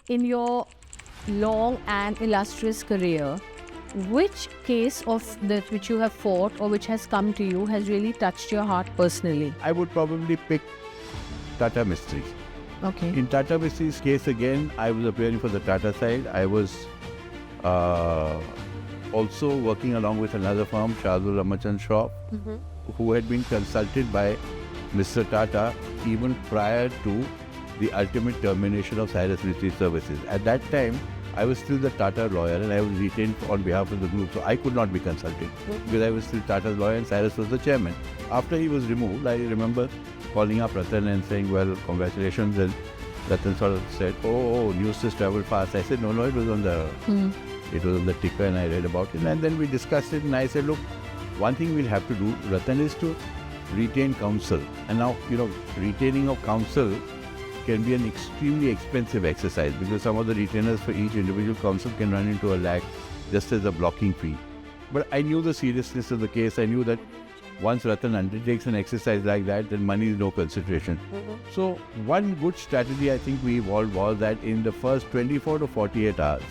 in your long and illustrious career, which case of that which you have fought or which has come to you has really touched your heart personally? I would probably pick Tata Mysteries. Okay. In Tata Mysteries case again, I was appearing for the Tata side. I was also working along with another firm, Shardul Ramachandra Shaw, who had been consulted by Mr. Tata even prior to the ultimate termination of Cyrus Mystery Services. At that time, I was still the Tata lawyer and I was retained on behalf of the group, so I could not be consulted because I was still Tata's lawyer and Cyrus was the chairman. After he was removed, I remember calling up Ratan and saying, well, congratulations. And Ratan sort of said, oh, news has traveled fast. I said, no, it was on the ticker and I read about it. And then we discussed it and I said, look, one thing we'll have to do, Ratan, is to retain counsel. And now, retaining of counsel can be an extremely expensive exercise because some of the retainers for each individual counsel can run into a lakh just as a blocking fee. But I knew the seriousness of the case. I knew that once Ratan undertakes an exercise like that, then money is no consideration. So one good strategy I think we evolved was that in the first 24 to 48 hours,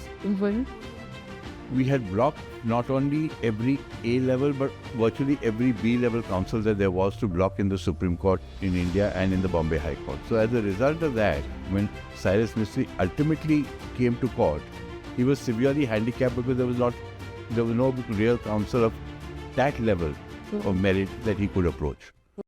we had blocked not only every A level but virtually every B level counsel that there was to block in the Supreme Court in India and in the Bombay High Court. So as a result of that, when Cyrus Mystery ultimately came to court, he was severely handicapped because there was no real counsel of that level of merit that he could approach.